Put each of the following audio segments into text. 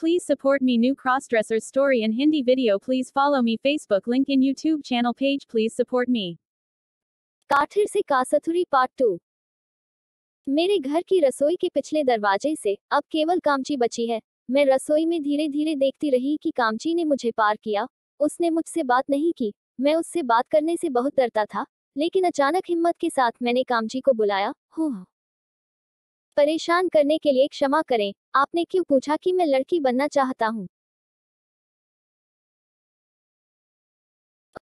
Please support me new crossdressers story in Hindi video. Please follow me Facebook link in YouTube channel page. Please support me. काठिर से कासथुरी part 2। मेरे घर की रसोई के पिछले दरवाजे से अब केवल कामची बची है। मैं रसोई में धीरे धीरे देखती रही कि कामची ने मुझे पार किया। उसने मुझसे बात नहीं की। मैं उससे बात करने से बहुत डरता था, लेकिन अचानक हिम्मत के साथ मैंने कामची को बुलाया। हो परेशान करने के लिए क्षमा करें। आपने क्यों पूछा कि मैं लड़की बनना चाहता हूँ?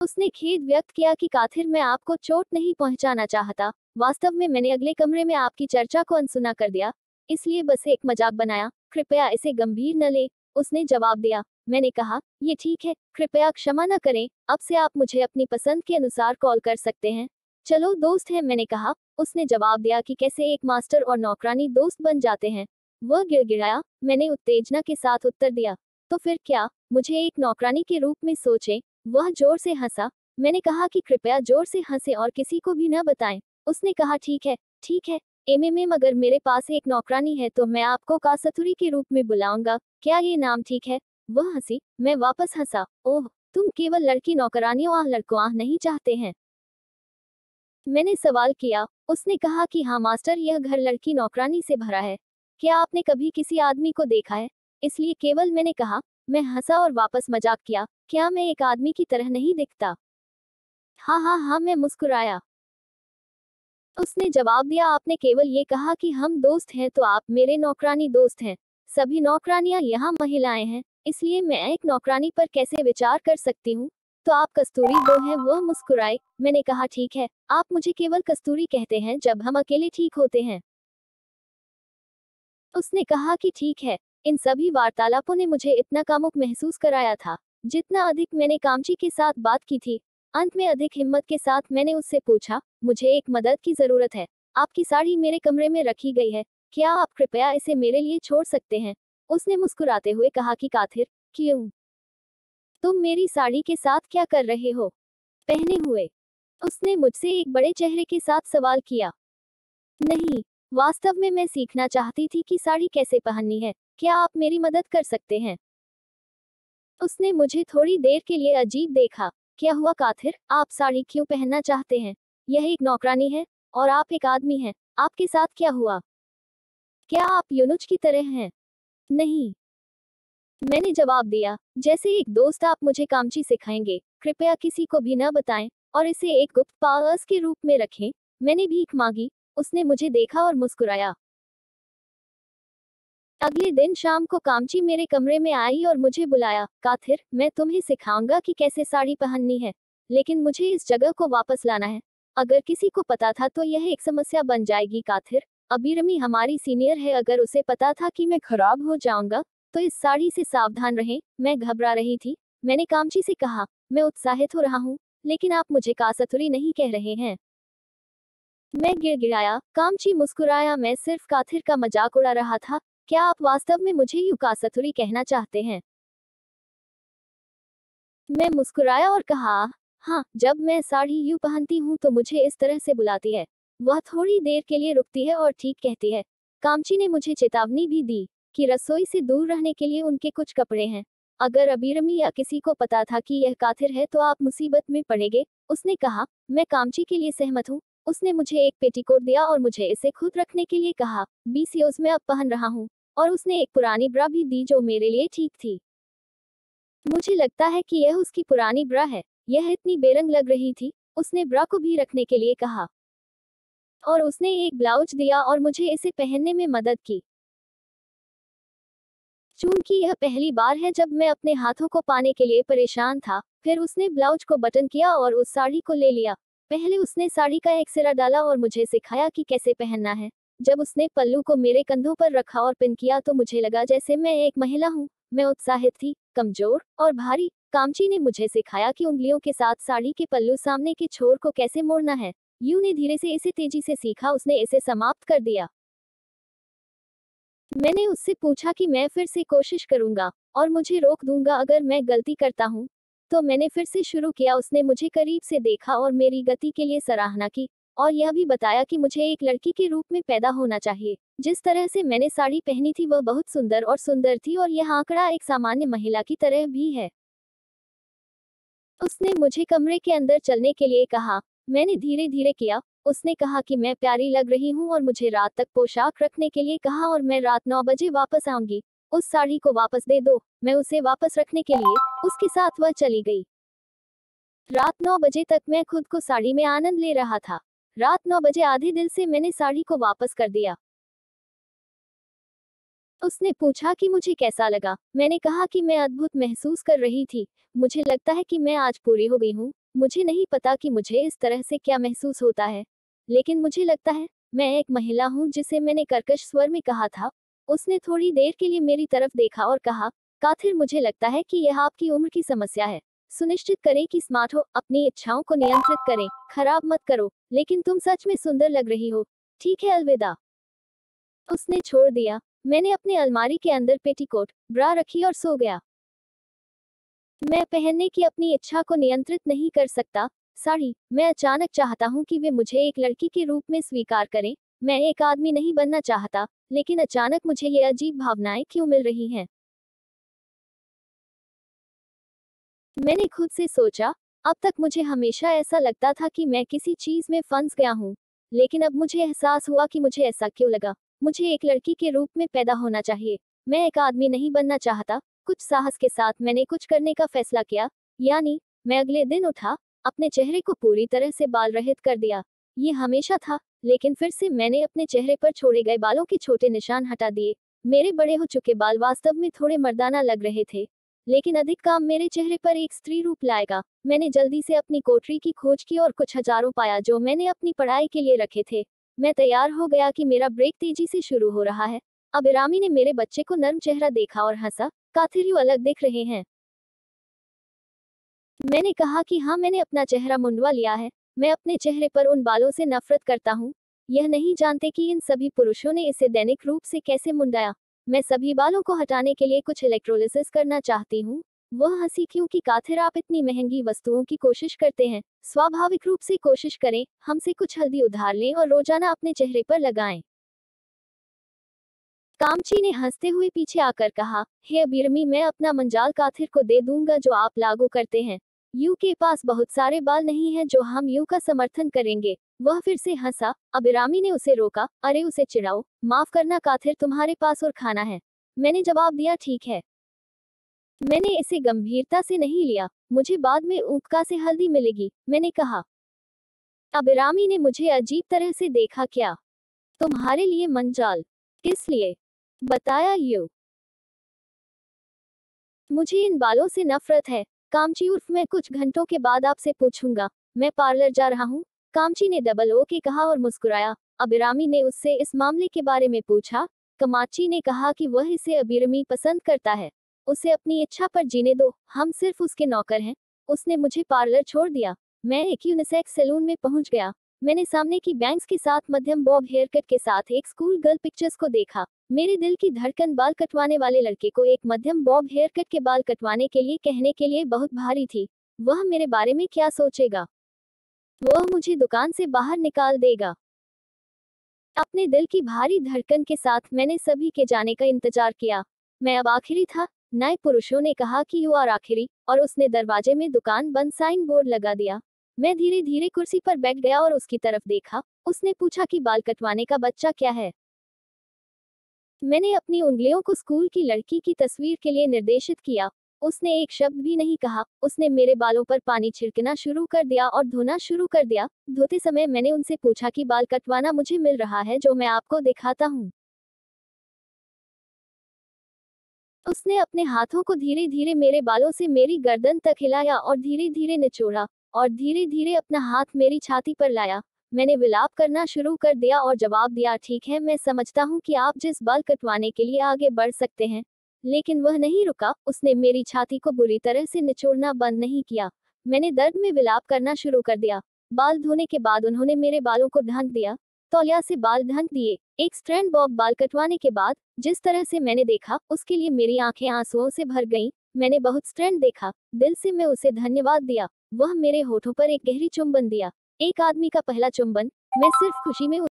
उसने खेद व्यक्त किया कि काथिर, मैं आपको चोट नहीं पहुंचाना चाहता। वास्तव में मैंने अगले कमरे में आपकी चर्चा को अनसुना कर दिया, इसलिए बस एक मजाक बनाया। कृपया इसे गंभीर न ले, उसने जवाब दिया। मैंने कहा, ये ठीक है, कृपया क्षमा न करें। अब से आप मुझे अपनी पसंद के अनुसार कॉल कर सकते हैं। चलो दोस्त हैं, मैंने कहा। उसने जवाब दिया कि कैसे एक मास्टर और नौकरानी दोस्त बन जाते हैं। वह गिड़गिड़ाया। मैंने उत्तेजना के साथ उत्तर दिया, तो फिर क्या, मुझे एक नौकरानी के रूप में सोचें। वह जोर से हंसा। मैंने कहा कि कृपया जोर से हंसे और किसी को भी न बताएं। उसने कहा, ठीक है, एमएमएम, अगर मेरे पास एक नौकरानी है तो मैं आपको कासथुरी के रूप में बुलाऊंगा। क्या ये नाम ठीक है? वह हंसी। मैं वापस हंसा। ओह, तुम केवल लड़की नौकरानियों लड़कों नहीं चाहते हैं? मैंने सवाल किया। उसने कहा कि हाँ मास्टर, यह घर लड़की नौकरानी से भरा है। क्या आपने कभी किसी आदमी को देखा है? इसलिए केवल मैंने कहा। मैं हंसा और वापस मजाक किया, क्या मैं एक आदमी की तरह नहीं दिखता? हाँ, मैं मुस्कुराया। उसने जवाब दिया, आपने केवल ये कहा कि हम दोस्त हैं, तो आप मेरे नौकरानी दोस्त हैं। सभी नौकरानियां यहाँ महिलाएं हैं, इसलिए मैं एक नौकरानी पर कैसे विचार कर सकती हूँ? तो आप कस्तूरी दो हैं? वह मुस्कुराए। मैंने कहा, ठीक है, आप मुझे केवल कस्तूरी कहते हैं जब हम अकेले ठीक होते हैं। उसने कहा कि ठीक है। इन सभी वार्तालापों ने मुझे इतना कामुक महसूस कराया था, जितना अधिक मैंने कामची के साथ बात की थी। अंत में अधिक हिम्मत के साथ मैंने उससे पूछा, मुझे एक मदद की जरूरत है। आपकी साड़ी मेरे कमरे में रखी गई है, क्या आप कृपया इसे मेरे लिए छोड़ सकते हैं? उसने मुस्कुराते हुए कहा कि काथिर, क्यों? तुम मेरी साड़ी के साथ क्या कर रहे हो पहने हुए? उसने मुझसे एक बड़े चेहरे के साथ सवाल किया। नहीं, वास्तव में मैं सीखना चाहती थी कि साड़ी कैसे पहननी है। क्या आप मेरी मदद कर सकते हैं? उसने मुझे थोड़ी देर के लिए अजीब देखा। क्या हुआ काथिर, आप साड़ी क्यों पहनना चाहते हैं? यह एक नौकरानी है और आप एक आदमी हैं। आपके साथ क्या हुआ? क्या आप यूनुच की तरह हैं? नहीं, मैंने जवाब दिया। जैसे एक दोस्त आप मुझे कामची सिखाएंगे। कृपया किसी को भी न बताएं और इसे एक गुप्त पास के रूप में रखें। मैंने भीख मांगी। उसने मुझे देखा और मुस्कुराया। अगले दिन शाम को कामची मेरे कमरे में आई और मुझे बुलाया। काथिर, मैं तुम्हें सिखाऊंगा कि कैसे साड़ी पहननी है, लेकिन मुझे इस जगह को वापस लाना है। अगर किसी को पता था तो यह एक समस्या बन जाएगी। काथिर, अबीरमी हमारी सीनियर है, अगर उसे पता था कि मैं खराब हो जाऊंगा तो इस साड़ी से सावधान रहें। मैं घबरा रही थी। मैंने कामची से कहा, मैं उत्साहित हो रहा हूँ, लेकिन आप मुझे कासथुरी नहीं कह रहे हैं। मैं गिड़गिड़ाया। कामची मुस्कुराया। मैं सिर्फ काथिर का मजाक उड़ा रहा था। क्या आप वास्तव में मुझे यू कासथुरी कहना चाहते हैं? मैं मुस्कुराया और कहा, हाँ, जब मैं साड़ी यूं पहनती हूँ तो मुझे इस तरह से बुलाती है। वह थोड़ी देर के लिए रुकती है और ठीक कहती है। कामची ने मुझे चेतावनी भी दी कि रसोई से दूर रहने के लिए उनके कुछ कपड़े हैं। अगर अबीरमी या किसी को पता था कि यह काथिर है तो आप मुसीबत में पड़ेंगे। उसने कहा। मैं कामची के लिए सहमत हूँ। उसने मुझे एक पेटीकोट दिया और मुझे इसे खुद रखने के लिए कहा। बीसीओस में अब पहन रहा हूँ। और उसने एक पुरानी ब्रा भी दी जो मेरे लिए ठीक थी। मुझे लगता है कि यह उसकी पुरानी ब्रा है। यह इतनी बेरंग लग रही थी। उसने ब्रा को भी रखने के लिए कहा और उसने एक ब्लाउज दिया और मुझे इसे पहनने में मदद की। चूंकि यह पहली बार है जब मैं अपने हाथों को पाने के लिए परेशान था, फिर उसने ब्लाउज को बटन किया और उस साड़ी को ले लिया। पहले उसने साड़ी का एक सिरा डाला और मुझे सिखाया कि कैसे पहनना है। जब उसने पल्लू को मेरे कंधों पर रखा और पिन किया तो मुझे लगा जैसे मैं एक महिला हूँ। मैं उत्साहित थी, कमजोर और भारी। कामची ने मुझे सिखाया कि उंगलियों के साथ साड़ी के पल्लू सामने के छोर को कैसे मोड़ना है। यू ने धीरे से इसे तेजी से सीखा। उसने इसे समाप्त कर दिया। मैंने उससे पूछा कि मैं फिर से कोशिश करूंगा और मुझे रोक दूंगा अगर मैं गलती करता हूं। तो मैंने फिर से शुरू किया। उसने मुझे करीब से देखा और मेरी गति के लिए सराहना की और यह भी बताया कि मुझे एक लड़की के रूप में पैदा होना चाहिए। जिस तरह से मैंने साड़ी पहनी थी वह बहुत सुंदर थी और यह आंकड़ा एक सामान्य महिला की तरह भी है। उसने मुझे कमरे के अंदर चलने के लिए कहा। मैंने धीरे धीरे किया। उसने कहा कि मैं प्यारी लग रही हूँ और मुझे रात तक पोशाक रखने के लिए कहा और मैं रात 9 बजे वापस आऊंगी। उस साड़ी को वापस दे दो। मैं उसे वापस रखने के लिए उसके साथ वह चली गई। रात 9 बजे तक मैं खुद को साड़ी में आनंद ले रहा था। रात 9 बजे आधे दिल से मैंने साड़ी को वापस कर दिया। उसने पूछा कि मुझे कैसा लगा। मैंने कहा कि मैं अद्भुत महसूस कर रही थी। मुझे लगता है कि मैं आज पूरी हो गई हूँ। मुझे नहीं पता कि मुझे इस तरह से क्या महसूस होता है, लेकिन मुझे लगता है मैं एक महिला हूँ, जिसे मैंने कर्कश स्वर में कहा था। उसने थोड़ी देर के लिए मेरी तरफ देखा और कहा, काथिर, मुझे लगता है कि यह आपकी उम्र की समस्या है। सुनिश्चित करें कि स्मार्ट हो, अपनी इच्छाओं को नियंत्रित करें, खराब मत करो, लेकिन तुम सच में सुंदर लग रही हो। ठीक है, अलविदा। उसने छोड़ दिया। मैंने अपनी अलमारी के अंदर पेटीकोट, ब्रा रखी और सो गया। मैं पहनने की अपनी इच्छा को नियंत्रित नहीं कर सकता। साड़ी। मैं अचानक चाहता हूँ कि वे मुझे एक लड़की के रूप में स्वीकार करें। मैं एक आदमी नहीं बनना चाहता, लेकिन अचानक मुझे ये अजीब भावनाएं क्यों मिल रही हैं? मैंने खुद से सोचा, अब तक मुझे हमेशा ऐसा लगता था कि मैं किसी चीज में फंस गया हूँ, लेकिन अब मुझे एहसास हुआ कि मुझे ऐसा क्यों लगा। मुझे एक लड़की के रूप में पैदा होना चाहिए। मैं एक आदमी नहीं बनना चाहता। कुछ साहस के साथ मैंने कुछ करने का फैसला किया, यानी मैं अगले दिन उठा, अपने चेहरे को पूरी तरह से बाल रहित कर दिया। ये हमेशा था, लेकिन फिर से मैंने अपने चेहरे पर छोड़े गए बालों के छोटे निशान हटा दिए। मेरे बड़े हो चुके बाल वास्तव में थोड़े मर्दाना लग रहे थे, लेकिन अधिक काम मेरे चेहरे पर एक स्त्री रूप लाएगा। मैंने जल्दी से अपनी कोठरी की खोज की और कुछ हजारों पाया जो मैंने अपनी पढ़ाई के लिए रखे थे। मैं तैयार हो गया कि मेरा ब्रेक तेजी से शुरू हो रहा है। अबिरामी ने मेरे बच्चे को नर्म चेहरा देखा और हंसा। काथिर, यू अलग दिख रहे हैं। मैंने कहा कि हाँ, मैंने अपना चेहरा मुंडवा लिया है। मैं अपने चेहरे पर उन बालों से नफरत करता हूँ। यह नहीं जानते कि इन सभी पुरुषों ने इसे दैनिक रूप से कैसे मुंडाया। मैं सभी बालों को हटाने के लिए कुछ इलेक्ट्रोलिसिस करना चाहती हूँ। वह हंसी, क्योंकि काथिर, आप इतनी महंगी वस्तुओं की कोशिश करते हैं। स्वाभाविक रूप से कोशिश करें, हमसे कुछ हल्दी उधार लें और रोजाना अपने चेहरे पर लगाएं। कामची ने हंसते हुए पीछे आकर कहा, हे अबीरमी, मैं अपना मंजाल काथिर को दे दूंगा जो आप लागू करते हैं। यू के पास बहुत सारे बाल नहीं हैं जो हम यू का समर्थन करेंगे। वह फिर से हंसा। अबिरामी ने उसे रोका, अरे उसे चिढ़ाओ। माफ करना काथिर, तुम्हारे पास और खाना है। मैंने जवाब दिया, ठीक है। मैंने इसे गंभीरता से नहीं लिया। मुझे बाद में ऊँका से हल्दी मिलेगी, मैंने कहा। अबिरामी ने मुझे अजीब तरह से देखा। क्या? तुम्हारे लिए मंजाल? किस लिए? बताया यू। मुझे इन बालों से नफरत है। कामची उर्फ, मैं कुछ घंटों के बाद आपसे पूछूंगा। मैं पार्लर जा रहा हूँ। कामची ने डबल ओके कहा और मुस्कुराया। अबिरामी ने उससे इस मामले के बारे में पूछा। कमाची ने कहा कि वह इसे अबिरमी पसंद करता है। उसे अपनी इच्छा पर जीने दो, हम सिर्फ उसके नौकर हैं। उसने मुझे पार्लर छोड़ दिया। मैं एक यूनिसेक्स सैलून में पहुंच गया। मैंने सामने की बैंक्स के साथ मध्यम बॉब हेयरकट के साथ एक स्कूल गर्ल पिक्चर्स को देखा। मेरे दिल की धड़कन बाल कटवाने वाले लड़के को एक मध्यम बॉब हेयरकट के बाल कटवाने के लिए कहने के लिए बहुत भारी थी। वह मेरे बारे में क्या सोचेगा? वह मुझे दुकान से बाहर निकाल देगा। अपने दिल की भारी धड़कन के साथ मैंने सभी के जाने का इंतजार किया। मैं अब आखिरी था। नए पुरुषों ने कहा कि यू आर आखिरी, और उसने दरवाजे में दुकान बंद साइन बोर्ड लगा दिया। मैं धीरे धीरे कुर्सी पर बैठ गया और उसकी तरफ देखा। उसने पूछा कि बाल कटवाने का बच्चा क्या है। मैंने अपनी उंगलियों को स्कूल की लड़की की तस्वीर के लिए निर्देशित किया। उसने एक शब्द भी नहीं कहा। उसने मेरे बालों पर पानी छिड़कना शुरू कर दिया और धोना शुरू कर दिया। धोते समय मैंने उनसे पूछा कि बाल कटवाना मुझे मिल रहा है जो मैं आपको दिखाता हूँ। उसने अपने हाथों को धीरे धीरे मेरे बालों से मेरी गर्दन तक हिलाया और धीरे धीरे निचोड़ा, और धीरे धीरे अपना हाथ मेरी छाती पर लाया। मैंने विलाप करना शुरू कर दिया और जवाब दिया, ठीक है, मैं समझता हूँ कि आप जिस बाल कटवाने के लिए आगे बढ़ सकते हैं। लेकिन वह नहीं रुका। उसने मेरी छाती को बुरी तरह से निचोड़ना बंद नहीं किया। मैंने दर्द में विलाप करना शुरू कर दिया। बाल धोने के बाद उन्होंने मेरे बालों को ढक दिया, तौलिया से बाल ढक दिए। एक स्ट्रैंड बॉब बाल कटवाने के बाद जिस तरह से मैंने देखा, उसके लिए मेरी आंखें आंसुओं से भर गईं। मैंने बहुत स्ट्रैंड देखा। दिल से मैं उसे धन्यवाद दिया। वह मेरे होठों पर एक गहरी चुंबन दिया। एक आदमी का पहला चुंबन, मैं सिर्फ खुशी में हूँ।